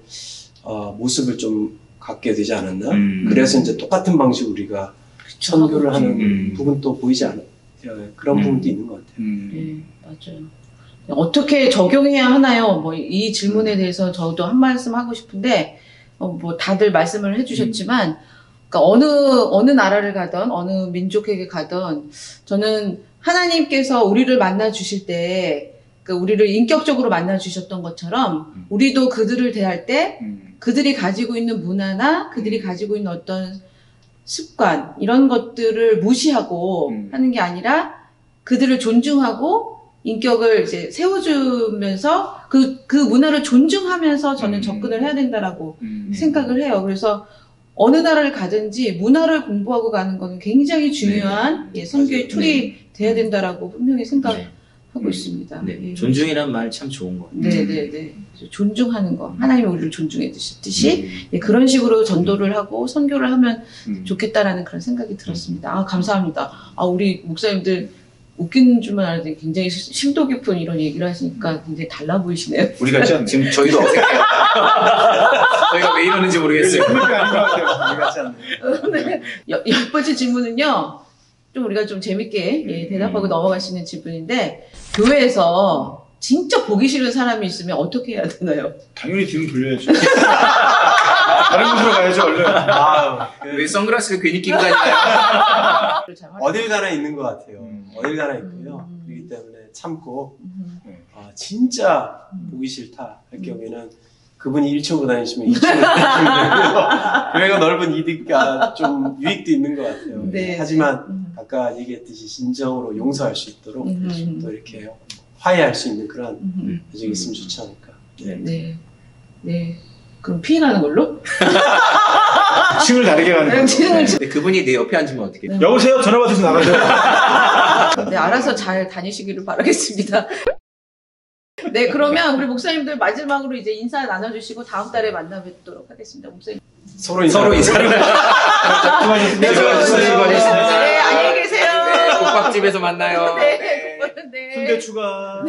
모습을 좀 갖게 되지 않았나? 그래서 이제 똑같은 방식으로 우리가 선교를 하는 부분도 보이지 않아요. 그런 부분도 있는 것 같아요. 네, 맞아요. 어떻게 적용해야 하나요? 뭐 이 질문에 대해서 저도 한 말씀 하고 싶은데 뭐 다들 말씀을 해주셨지만 그러니까 어느 나라를 가던 어느 민족에게 가던 저는 하나님께서 우리를 만나 주실 때 그러니까 우리를 인격적으로 만나 주셨던 것처럼 우리도 그들을 대할 때 그들이 가지고 있는 문화나 그들이 가지고 있는 어떤 습관 이런 것들을 무시하고 하는 게 아니라 그들을 존중하고 인격을 이제 세워주면서 그 문화를 존중하면서 저는 접근을 해야 된다라고 생각을 해요. 그래서 어느 나라를 가든지 문화를 공부하고 가는 건 굉장히 중요한 선교의 툴이 돼야 된다라고 분명히 생각하고 있습니다. 네. 예. 존중이란 말 참 좋은 것 같아요. 네네네. 존중하는 거. 하나님이 우리를 존중해 주셨듯이 예, 그런 식으로 전도를 하고 선교를 하면 좋겠다라는 그런 생각이 들었습니다. 아, 감사합니다. 아, 우리 목사님들 웃긴 줄만 알았더니 굉장히 심도 깊은 이런 얘기를 하시니까 굉장히 달라 보이시네요. 우리 같지 않네. 지금 저희도 어색해요. 저희가 왜 이러는지 모르겠어요. 그러니까 아닌 것 같아요. 우리 같지 않네. 네. 열 번째 질문은요. 좀 우리가 좀 재밌게 예, 대답하고 넘어갈 수 있는 질문인데 교회에서 진짜 보기 싫은 사람이 있으면 어떻게 해야 되나요? 당연히 뒤는 돌려야죠. 다른 곳으로 가야죠, 얼른. 왜 선글라스를 괜히 끼고 다니나요? 어딜 가나 있는 것 같아요. 어딜 가나 있고요. 그렇기 때문에 참고 진짜 보기 싫다 할 경우에는 그분이 1층으로 다니시면 2층으로 다니시면 되고요. 교회가 넓은 이득과 좀 유익도 있는 것 같아요. 네. 하지만 아까 얘기했듯이 진정으로 용서할 수 있도록 또 이렇게 화해할 수 있는 그런 가정이 있으면 좋지 않을까. 네. 네. 그럼 피해가는 걸로? 층을 다르게 가는 거예요. 근데 그분이 내 옆에 앉으면 어떻게 돼? 여보세요? 전화 받으셔서 나가세요. 네, 알아서 잘 다니시기를 바라겠습니다. 네, 그러면 우리 목사님들 마지막으로 이제 인사 나눠주시고 다음 달에 만나 뵙도록 하겠습니다. 목사님. 서로 인사를. 네, 수고하셨습니다. 네, 안녕히 계세요. 네, 국밥집에서 만나요. 네, 네. 순대 추가.